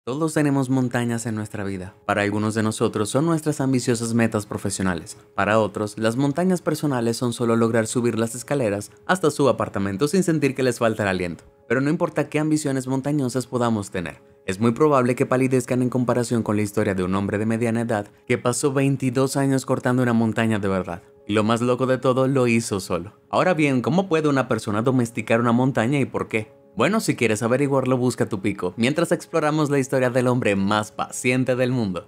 Todos tenemos montañas en nuestra vida. Para algunos de nosotros son nuestras ambiciosas metas profesionales. Para otros, las montañas personales son solo lograr subir las escaleras hasta su apartamento sin sentir que les falta el aliento. Pero no importa qué ambiciones montañosas podamos tener, es muy probable que palidezcan en comparación con la historia de un hombre de mediana edad que pasó 22 años cortando una montaña de verdad. Y lo más loco de todo, lo hizo solo. Ahora bien, ¿cómo puede una persona domesticar una montaña y por qué? Bueno, si quieres averiguarlo, busca tu pico, mientras exploramos la historia del hombre más paciente del mundo.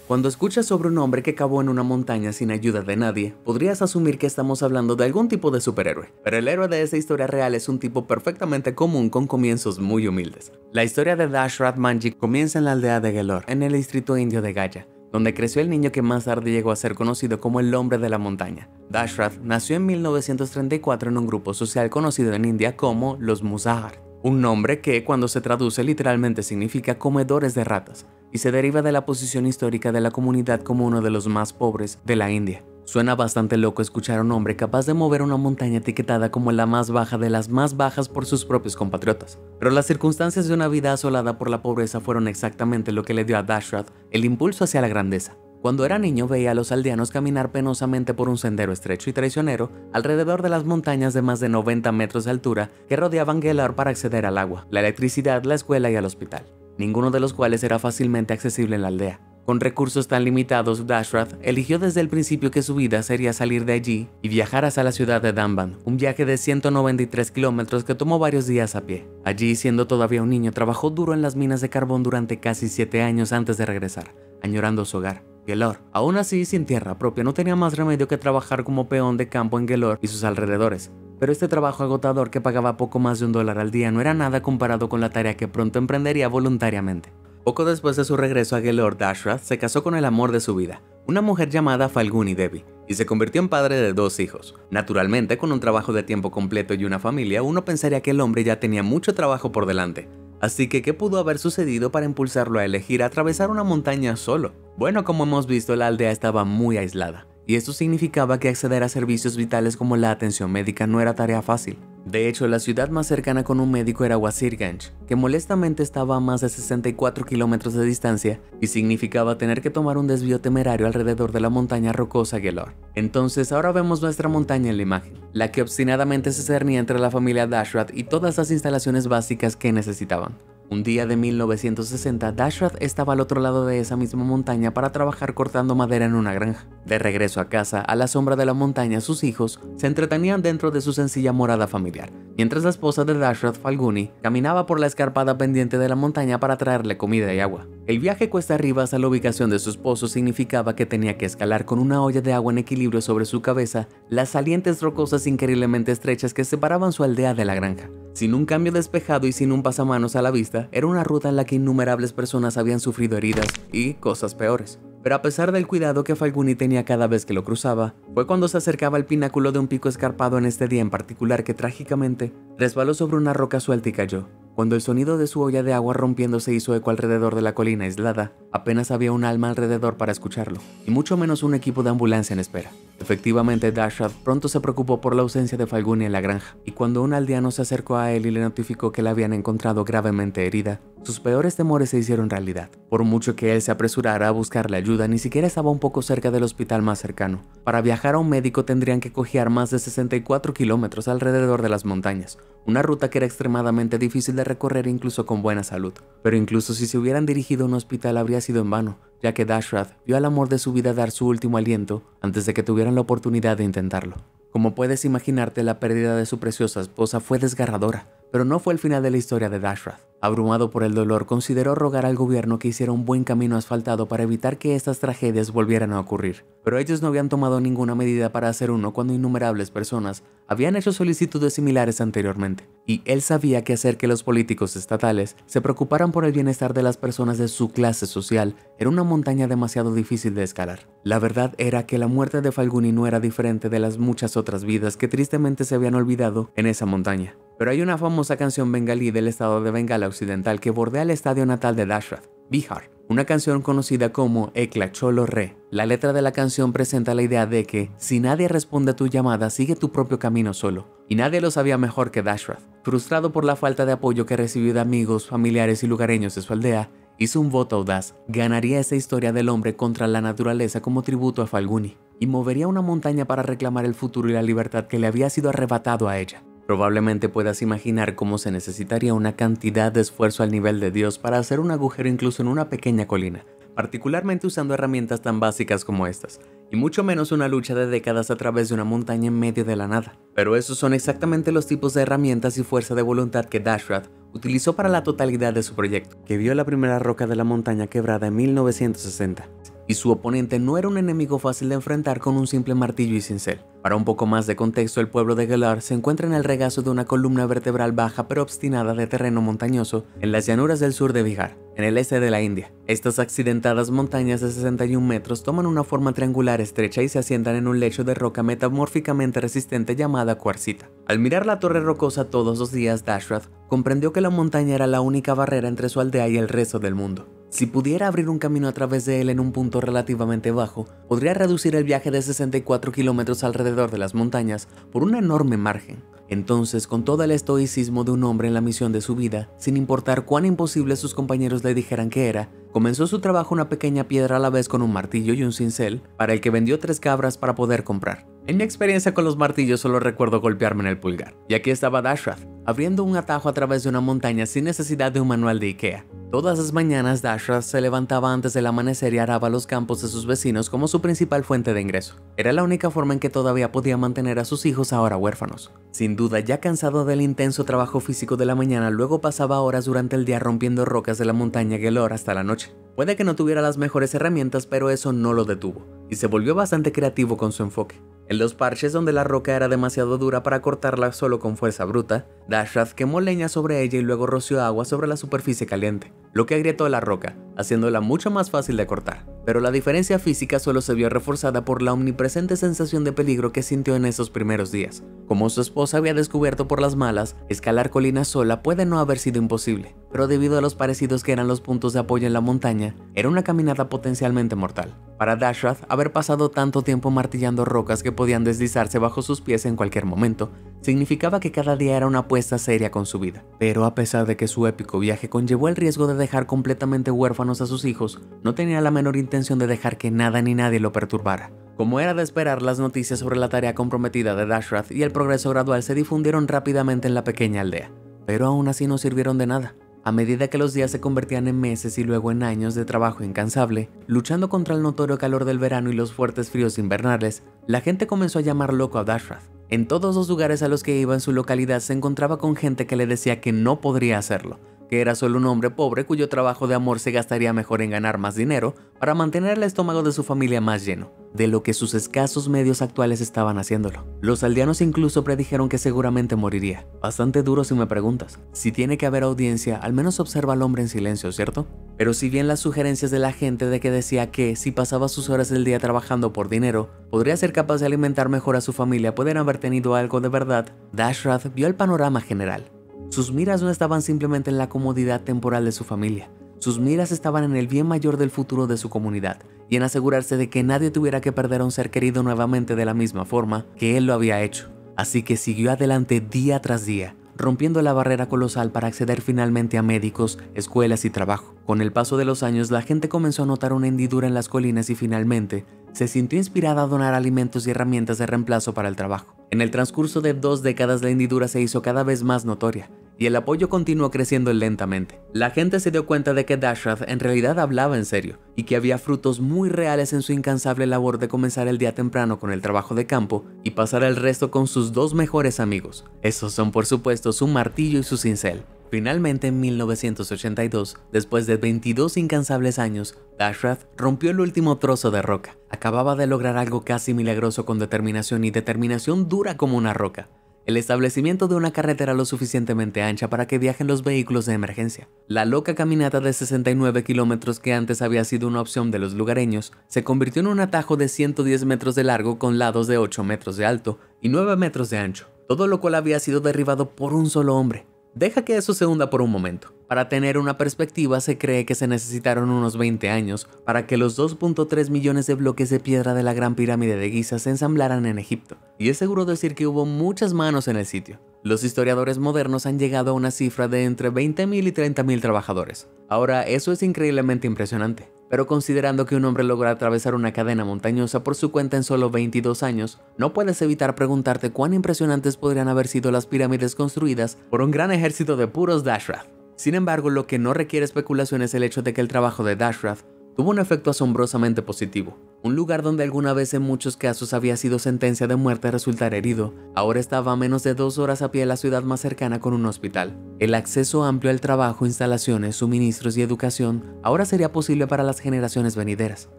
Cuando escuchas sobre un hombre que cavó en una montaña sin ayuda de nadie, podrías asumir que estamos hablando de algún tipo de superhéroe. Pero el héroe de esta historia real es un tipo perfectamente común con comienzos muy humildes. La historia de Dashrath Manjit comienza en la aldea de Gelor, en el distrito indio de Gaya, donde creció el niño que más tarde llegó a ser conocido como el hombre de la montaña. Dashrath nació en 1934 en un grupo social conocido en India como los Musahar, un nombre que cuando se traduce literalmente significa comedores de ratas, y se deriva de la posición histórica de la comunidad como uno de los más pobres de la India. Suena bastante loco escuchar a un hombre capaz de mover una montaña etiquetada como la más baja de las más bajas por sus propios compatriotas. Pero las circunstancias de una vida asolada por la pobreza fueron exactamente lo que le dio a Dashrath el impulso hacia la grandeza. Cuando era niño veía a los aldeanos caminar penosamente por un sendero estrecho y traicionero alrededor de las montañas de más de 90 metros de altura que rodeaban Gelor para acceder al agua, la electricidad, la escuela y al hospital, ninguno de los cuales era fácilmente accesible en la aldea. Con recursos tan limitados, Dashrath eligió desde el principio que su vida sería salir de allí y viajar hacia la ciudad de Dhanbad, un viaje de 193 kilómetros que tomó varios días a pie. Allí, siendo todavía un niño, trabajó duro en las minas de carbón durante casi 7 años antes de regresar, añorando su hogar, Gelor. Aún así, sin tierra propia, no tenía más remedio que trabajar como peón de campo en Gelor y sus alrededores. Pero este trabajo agotador que pagaba poco más de $1 al día no era nada comparado con la tarea que pronto emprendería voluntariamente. Poco después de su regreso a Gelor, Dashrath se casó con el amor de su vida, una mujer llamada Falguni Devi, y se convirtió en padre de 2 hijos. Naturalmente, con un trabajo de tiempo completo y una familia, uno pensaría que el hombre ya tenía mucho trabajo por delante. Así que, ¿qué pudo haber sucedido para impulsarlo a elegir atravesar una montaña solo? Bueno, como hemos visto, la aldea estaba muy aislada, y esto significaba que acceder a servicios vitales como la atención médica no era tarea fácil. De hecho, la ciudad más cercana con un médico era Wazirganj, que molestamente estaba a más de 64 kilómetros de distancia y significaba tener que tomar un desvío temerario alrededor de la montaña rocosa Gelor. Entonces, ahora vemos nuestra montaña en la imagen, la que obstinadamente se cernía entre la familia Dashrath y todas las instalaciones básicas que necesitaban. Un día de 1960, Dashrath estaba al otro lado de esa misma montaña para trabajar cortando madera en una granja. De regreso a casa, a la sombra de la montaña, sus hijos se entretenían dentro de su sencilla morada familiar, mientras la esposa de Dashrath, Falguni, caminaba por la escarpada pendiente de la montaña para traerle comida y agua. El viaje cuesta arriba hasta la ubicación de su esposo significaba que tenía que escalar con una olla de agua en equilibrio sobre su cabeza las salientes rocosas increíblemente estrechas que separaban su aldea de la granja. Sin un cambio despejado y sin un pasamanos a la vista, era una ruta en la que innumerables personas habían sufrido heridas y cosas peores. Pero a pesar del cuidado que Falguni tenía cada vez que lo cruzaba, fue cuando se acercaba al pináculo de un pico escarpado en este día en particular que trágicamente resbaló sobre una roca suelta y cayó. Cuando el sonido de su olla de agua rompiéndose hizo eco alrededor de la colina aislada, apenas había un alma alrededor para escucharlo, y mucho menos un equipo de ambulancia en espera. Efectivamente, Dashrath pronto se preocupó por la ausencia de Falguni en la granja, y cuando un aldeano se acercó a él y le notificó que la habían encontrado gravemente herida, sus peores temores se hicieron realidad. Por mucho que él se apresurara a buscarle ayuda, ni siquiera estaba un poco cerca del hospital más cercano. Para viajar a un médico tendrían que cojear más de 64 kilómetros alrededor de las montañas, una ruta que era extremadamente difícil de recorrer incluso con buena salud. Pero incluso si se hubieran dirigido a un hospital habría sido en vano, ya que Dashrath vio al amor de su vida dar su último aliento antes de que tuvieran la oportunidad de intentarlo. Como puedes imaginarte, la pérdida de su preciosa esposa fue desgarradora, pero no fue el final de la historia de Dashrath. Abrumado por el dolor, consideró rogar al gobierno que hiciera un buen camino asfaltado para evitar que estas tragedias volvieran a ocurrir. Pero ellos no habían tomado ninguna medida para hacer uno cuando innumerables personas habían hecho solicitudes similares anteriormente. Y él sabía que hacer que los políticos estatales se preocuparan por el bienestar de las personas de su clase social era una montaña demasiado difícil de escalar. La verdad era que la muerte de Falguni no era diferente de las muchas otras vidas que tristemente se habían olvidado en esa montaña. Pero hay una famosa canción bengalí del estado de Bengala Occidental que bordea el estadio natal de Dashrath, Bihar, una canción conocida como Ekla Cholo Re. La letra de la canción presenta la idea de que si nadie responde a tu llamada, sigue tu propio camino solo. Y nadie lo sabía mejor que Dashrath. Frustrado por la falta de apoyo que recibió de amigos, familiares y lugareños de su aldea, hizo un voto audaz. Ganaría esa historia del hombre contra la naturaleza como tributo a Falguni, y movería una montaña para reclamar el futuro y la libertad que le había sido arrebatado a ella. Probablemente puedas imaginar cómo se necesitaría una cantidad de esfuerzo al nivel de Dios para hacer un agujero incluso en una pequeña colina, particularmente usando herramientas tan básicas como estas, y mucho menos una lucha de décadas a través de una montaña en medio de la nada. Pero esos son exactamente los tipos de herramientas y fuerza de voluntad que Dashrath utilizó para la totalidad de su proyecto, que vio la primera roca de la montaña quebrada en 1960. Y su oponente no era un enemigo fácil de enfrentar con un simple martillo y cincel. Para un poco más de contexto, el pueblo de Galar se encuentra en el regazo de una columna vertebral baja pero obstinada de terreno montañoso en las llanuras del sur de Bihar, en el este de la India. Estas accidentadas montañas de 61 metros toman una forma triangular estrecha y se asientan en un lecho de roca metamórficamente resistente llamada cuarcita. Al mirar la torre rocosa todos los días, Dashrath comprendió que la montaña era la única barrera entre su aldea y el resto del mundo. Si pudiera abrir un camino a través de él en un punto relativamente bajo, podría reducir el viaje de 64 kilómetros alrededor de las montañas por un enorme margen. Entonces, con todo el estoicismo de un hombre en la misión de su vida, sin importar cuán imposible sus compañeros le dijeran que era, comenzó su trabajo una pequeña piedra a la vez con un martillo y un cincel, para el que vendió 3 cabras para poder comprar. En mi experiencia con los martillos solo recuerdo golpearme en el pulgar. Y aquí estaba Dashrath, abriendo un atajo a través de una montaña sin necesidad de un manual de Ikea. Todas las mañanas Dashrath se levantaba antes del amanecer y araba los campos de sus vecinos como su principal fuente de ingreso. Era la única forma en que todavía podía mantener a sus hijos ahora huérfanos. Sin duda, ya cansado del intenso trabajo físico de la mañana, luego pasaba horas durante el día rompiendo rocas de la montaña Gelor hasta la noche. Puede que no tuviera las mejores herramientas, pero eso no lo detuvo, y se volvió bastante creativo con su enfoque. En los parches donde la roca era demasiado dura para cortarla solo con fuerza bruta, Dashrath quemó leña sobre ella y luego roció agua sobre la superficie caliente, lo que agrietó la roca, haciéndola mucho más fácil de cortar. Pero la diferencia física solo se vio reforzada por la omnipresente sensación de peligro que sintió en esos primeros días. Como su esposa había descubierto por las malas, escalar colinas sola puede no haber sido imposible, pero debido a los parecidos que eran los puntos de apoyo en la montaña, era una caminata potencialmente mortal. Para Dashrath, haber pasado tanto tiempo martillando rocas que podían deslizarse bajo sus pies en cualquier momento, significaba que cada día era una apuesta seria con su vida. Pero a pesar de que su épico viaje conllevó el riesgo de dejar completamente huérfanos a sus hijos, no tenía la menor intención de dejar que nada ni nadie lo perturbara. Como era de esperar, las noticias sobre la tarea comprometida de Dashrath y el progreso gradual se difundieron rápidamente en la pequeña aldea, pero aún así no sirvieron de nada. A medida que los días se convertían en meses y luego en años de trabajo incansable, luchando contra el notorio calor del verano y los fuertes fríos invernales, la gente comenzó a llamar loco a Dashrath. En todos los lugares a los que iba en su localidad se encontraba con gente que le decía que no podría hacerlo, que era solo un hombre pobre cuyo trabajo de amor se gastaría mejor en ganar más dinero para mantener el estómago de su familia más lleno, de lo que sus escasos medios actuales estaban haciéndolo. Los aldeanos incluso predijeron que seguramente moriría. Bastante duro si me preguntas. Si tiene que haber audiencia, al menos observa al hombre en silencio, ¿cierto? Pero si bien las sugerencias de la gente de que decía que, si pasaba sus horas del día trabajando por dinero, podría ser capaz de alimentar mejor a su familia, pueden haber tenido algo de verdad, Dashrath vio el panorama general. Sus miras no estaban simplemente en la comodidad temporal de su familia. Sus miras estaban en el bien mayor del futuro de su comunidad y en asegurarse de que nadie tuviera que perder a un ser querido nuevamente de la misma forma que él lo había hecho. Así que siguió adelante día tras día, rompiendo la barrera colosal para acceder finalmente a médicos, escuelas y trabajo. Con el paso de los años, la gente comenzó a notar una hendidura en las colinas y finalmente se sintió inspirada a donar alimentos y herramientas de reemplazo para el trabajo. En el transcurso de 2 décadas, la hendidura se hizo cada vez más notoria y el apoyo continuó creciendo lentamente. La gente se dio cuenta de que Dashrath en realidad hablaba en serio y que había frutos muy reales en su incansable labor de comenzar el día temprano con el trabajo de campo y pasar el resto con sus 2 mejores amigos. Esos son por supuesto su martillo y su cincel. Finalmente, en 1982, después de 22 incansables años, Dashrath rompió el último trozo de roca. Acababa de lograr algo casi milagroso con determinación y determinación dura como una roca: el establecimiento de una carretera lo suficientemente ancha para que viajen los vehículos de emergencia. La loca caminata de 69 kilómetros que antes había sido una opción de los lugareños, se convirtió en un atajo de 110 metros de largo con lados de 8 metros de alto y 9 metros de ancho, todo lo cual había sido derribado por un solo hombre. Deja que eso se hunda por un momento. Para tener una perspectiva, se cree que se necesitaron unos 20 años para que los 2.3 millones de bloques de piedra de la Gran Pirámide de Giza se ensamblaran en Egipto. Y es seguro decir que hubo muchas manos en el sitio. Los historiadores modernos han llegado a una cifra de entre 20.000 y 30.000 trabajadores. Ahora, eso es increíblemente impresionante. Pero considerando que un hombre logra atravesar una cadena montañosa por su cuenta en solo 22 años, no puedes evitar preguntarte cuán impresionantes podrían haber sido las pirámides construidas por un gran ejército de puros Dashrath. Sin embargo, lo que no requiere especulación es el hecho de que el trabajo de Dashrath tuvo un efecto asombrosamente positivo. Un lugar donde alguna vez en muchos casos había sido sentencia de muerte resultar herido, ahora estaba a menos de 2 horas a pie de la ciudad más cercana con un hospital. El acceso amplio al trabajo, instalaciones, suministros y educación ahora sería posible para las generaciones venideras.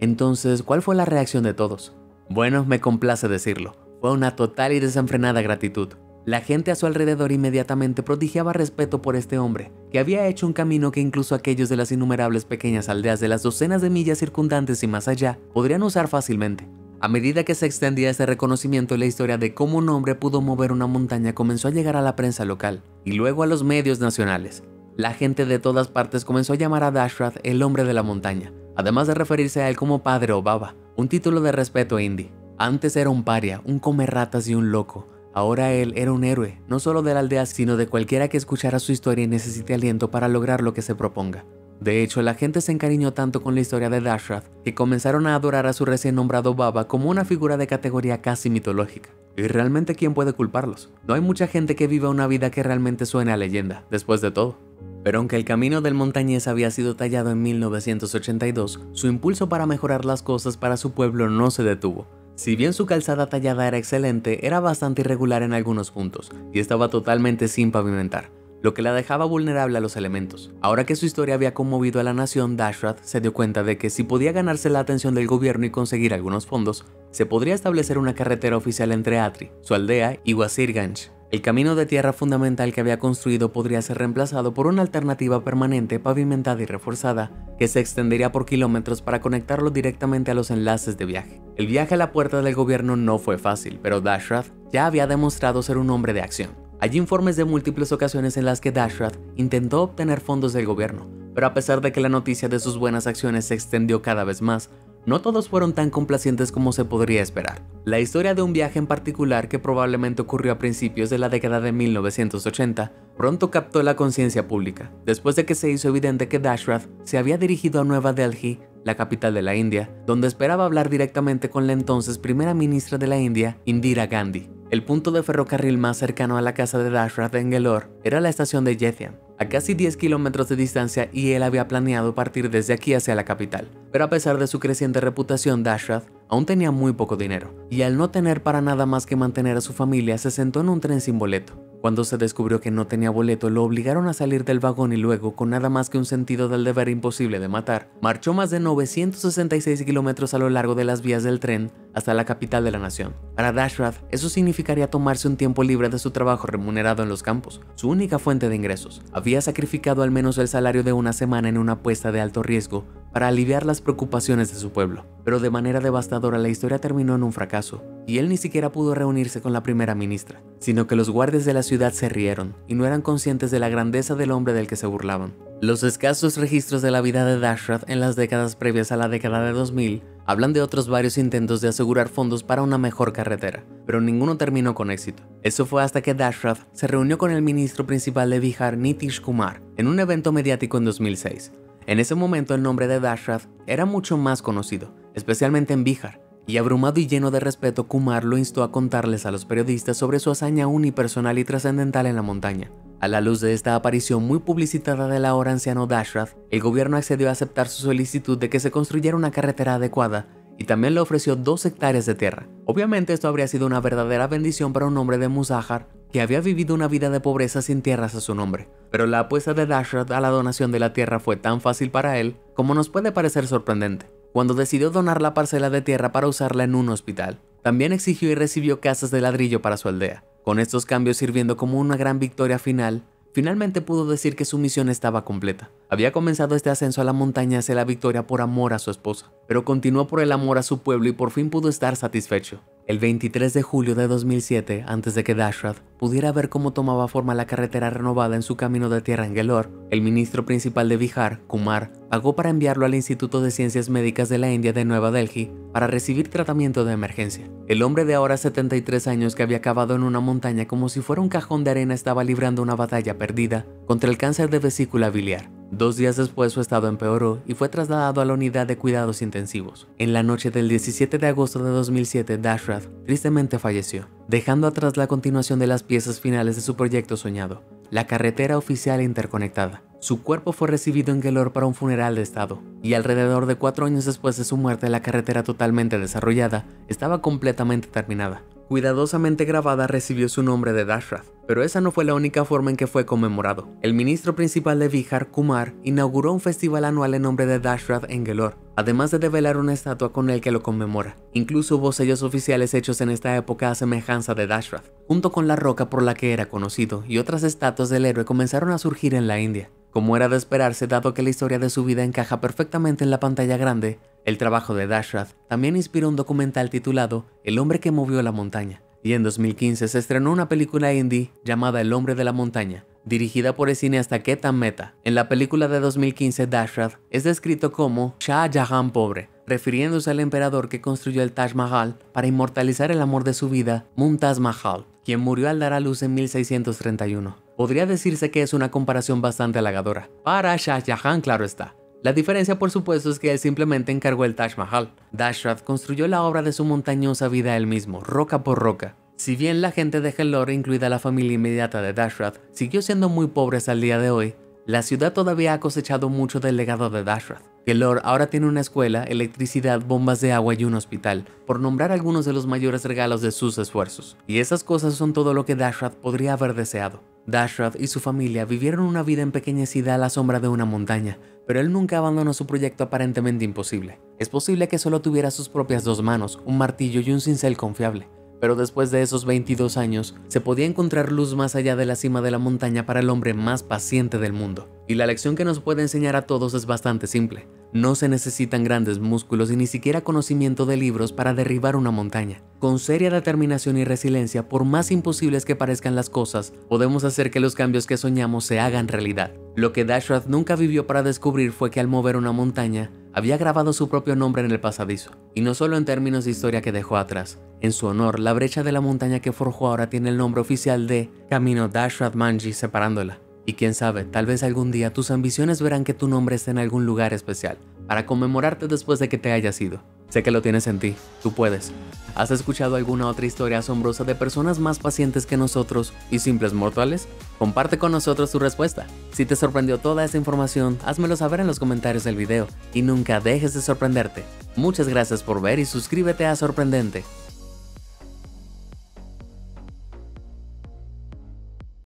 Entonces, ¿cuál fue la reacción de todos? Bueno, me complace decirlo, fue una total y desenfrenada gratitud. La gente a su alrededor inmediatamente prodigiaba respeto por este hombre, que había hecho un camino que incluso aquellos de las innumerables pequeñas aldeas de las docenas de millas circundantes y más allá podrían usar fácilmente. A medida que se extendía este reconocimiento, la historia de cómo un hombre pudo mover una montaña comenzó a llegar a la prensa local y luego a los medios nacionales. La gente de todas partes comenzó a llamar a Dashrath el hombre de la montaña, además de referirse a él como padre o baba, un título de respeto indie. Antes era un paria, un comerratas y un loco. Ahora él era un héroe, no solo de la aldea, sino de cualquiera que escuchara su historia y necesite aliento para lograr lo que se proponga. De hecho, la gente se encariñó tanto con la historia de Dashrath que comenzaron a adorar a su recién nombrado baba como una figura de categoría casi mitológica. Y realmente, ¿quién puede culparlos? No hay mucha gente que viva una vida que realmente suene a leyenda, después de todo. Pero aunque el camino del montañés había sido tallado en 1982, su impulso para mejorar las cosas para su pueblo no se detuvo. Si bien su calzada tallada era excelente, era bastante irregular en algunos puntos y estaba totalmente sin pavimentar, lo que la dejaba vulnerable a los elementos. Ahora que su historia había conmovido a la nación, Dashrath se dio cuenta de que si podía ganarse la atención del gobierno y conseguir algunos fondos, se podría establecer una carretera oficial entre Atri, su aldea, y Wazirganj. El camino de tierra fundamental que había construido podría ser reemplazado por una alternativa permanente, pavimentada y reforzada, que se extendería por kilómetros para conectarlo directamente a los enlaces de viaje. El viaje a la puerta del gobierno no fue fácil, pero Dashrath ya había demostrado ser un hombre de acción. Hay informes de múltiples ocasiones en las que Dashrath intentó obtener fondos del gobierno, pero a pesar de que la noticia de sus buenas acciones se extendió cada vez más, no todos fueron tan complacientes como se podría esperar. La historia de un viaje en particular, que probablemente ocurrió a principios de la década de 1980, pronto captó la conciencia pública, después de que se hizo evidente que Dashrath se había dirigido a Nueva Delhi, la capital de la India, donde esperaba hablar directamente con la entonces primera ministra de la India, Indira Gandhi. El punto de ferrocarril más cercano a la casa de Dashrath en Gelor era la estación de Jethian, a casi 10 kilómetros de distancia, y él había planeado partir desde aquí hacia la capital. Pero a pesar de su creciente reputación, Dashrath aún tenía muy poco dinero, y al no tener para nada más que mantener a su familia, se sentó en un tren sin boleto. Cuando se descubrió que no tenía boleto, lo obligaron a salir del vagón y luego, con nada más que un sentido del deber imposible de matar, marchó más de 966 kilómetros a lo largo de las vías del tren hasta la capital de la nación. Para Dashrath, eso significaría tomarse un tiempo libre de su trabajo remunerado en los campos, su única fuente de ingresos. Había sacrificado al menos el salario de una semana en una apuesta de alto riesgo para aliviar las preocupaciones de su pueblo. Pero de manera devastadora, la historia terminó en un fracaso, y él ni siquiera pudo reunirse con la primera ministra, sino que los guardias de la ciudad se rieron y no eran conscientes de la grandeza del hombre del que se burlaban. Los escasos registros de la vida de Dashrath en las décadas previas a la década de 2000 hablan de otros varios intentos de asegurar fondos para una mejor carretera, pero ninguno terminó con éxito. Eso fue hasta que Dashrath se reunió con el ministro principal de Bihar, Nitish Kumar, en un evento mediático en 2006. En ese momento el nombre de Dashrath era mucho más conocido, especialmente en Bihar, y abrumado y lleno de respeto, Kumar lo instó a contarles a los periodistas sobre su hazaña unipersonal y trascendental en la montaña. A la luz de esta aparición muy publicitada del ahora anciano Dashrath, el gobierno accedió a aceptar su solicitud de que se construyera una carretera adecuada y también le ofreció 2 hectáreas de tierra. Obviamente esto habría sido una verdadera bendición para un hombre de Muzaffarpur que había vivido una vida de pobreza sin tierras a su nombre. Pero la apuesta de Dashrath a la donación de la tierra fue tan fácil para él como nos puede parecer sorprendente. Cuando decidió donar la parcela de tierra para usarla en un hospital, también exigió y recibió casas de ladrillo para su aldea. Con estos cambios sirviendo como una gran victoria final, finalmente pudo decir que su misión estaba completa. Había comenzado este ascenso a la montaña hacia la victoria por amor a su esposa, pero continuó por el amor a su pueblo y por fin pudo estar satisfecho. El 23 de julio de 2007, antes de que Dashrath pudiera ver cómo tomaba forma la carretera renovada en su camino de tierra en Gelor, el ministro principal de Bihar, Kumar, pagó para enviarlo al Instituto de Ciencias Médicas de la India de Nueva Delhi para recibir tratamiento de emergencia. El hombre de ahora 73 años que había cavado en una montaña como si fuera un cajón de arena estaba librando una batalla perdida contra el cáncer de vesícula biliar. 2 días después su estado empeoró y fue trasladado a la unidad de cuidados intensivos. En la noche del 17 de agosto de 2007, Dashrath tristemente falleció, dejando atrás la continuación de las piezas finales de su proyecto soñado, la carretera oficial interconectada. Su cuerpo fue recibido en Gelor para un funeral de estado, y alrededor de 4 años después de su muerte la carretera totalmente desarrollada estaba completamente terminada. Cuidadosamente grabada recibió su nombre de Dashrath, pero esa no fue la única forma en que fue conmemorado. El ministro principal de Bihar, Kumar, inauguró un festival anual en nombre de Dashrath en Gelor, además de develar una estatua con el que lo conmemora. Incluso hubo sellos oficiales hechos en esta época a semejanza de Dashrath, junto con la roca por la que era conocido, y otras estatuas del héroe comenzaron a surgir en la India. Como era de esperarse, dado que la historia de su vida encaja perfectamente en la pantalla grande, el trabajo de Dashrath también inspiró un documental titulado El hombre que movió la montaña, y en 2015 se estrenó una película indie llamada El hombre de la montaña, dirigida por el cineasta Ketan Mehta. En la película de 2015, Dashrath es descrito como Shah Jahan pobre, refiriéndose al emperador que construyó el Taj Mahal para inmortalizar el amor de su vida, Mumtaz Mahal, quien murió al dar a luz en 1631. Podría decirse que es una comparación bastante halagadora. Para Shah Jahan, claro está. La diferencia, por supuesto, es que él simplemente encargó el Taj Mahal. Dashrath construyó la obra de su montañosa vida él mismo, roca por roca. Si bien la gente de Gelor, incluida la familia inmediata de Dashrath, siguió siendo muy pobre hasta el día de hoy, la ciudad todavía ha cosechado mucho del legado de Dashrath. Gelor ahora tiene una escuela, electricidad, bombas de agua y un hospital, por nombrar algunos de los mayores regalos de sus esfuerzos. Y esas cosas son todo lo que Dashrath podría haber deseado. Dashrath y su familia vivieron una vida empequeñecida a la sombra de una montaña, pero él nunca abandonó su proyecto aparentemente imposible. Es posible que solo tuviera sus propias 2 manos, un martillo y un cincel confiable, pero después de esos 22 años, se podía encontrar luz más allá de la cima de la montaña para el hombre más paciente del mundo. Y la lección que nos puede enseñar a todos es bastante simple. No se necesitan grandes músculos y ni siquiera conocimiento de libros para derribar una montaña. Con seria determinación y resiliencia, por más imposibles que parezcan las cosas, podemos hacer que los cambios que soñamos se hagan realidad. Lo que Dashrath nunca vivió para descubrir fue que al mover una montaña, había grabado su propio nombre en el pasadizo. Y no solo en términos de historia que dejó atrás. En su honor, la brecha de la montaña que forjó ahora tiene el nombre oficial de Camino Dashrath Manji, separándola. Y quién sabe, tal vez algún día tus ambiciones verán que tu nombre está en algún lugar especial, para conmemorarte después de que te hayas ido. Sé que lo tienes en ti, tú puedes. ¿Has escuchado alguna otra historia asombrosa de personas más pacientes que nosotros y simples mortales? Comparte con nosotros tu respuesta. Si te sorprendió toda esta información, házmelo saber en los comentarios del video y nunca dejes de sorprenderte. Muchas gracias por ver y suscríbete a Sorprendente.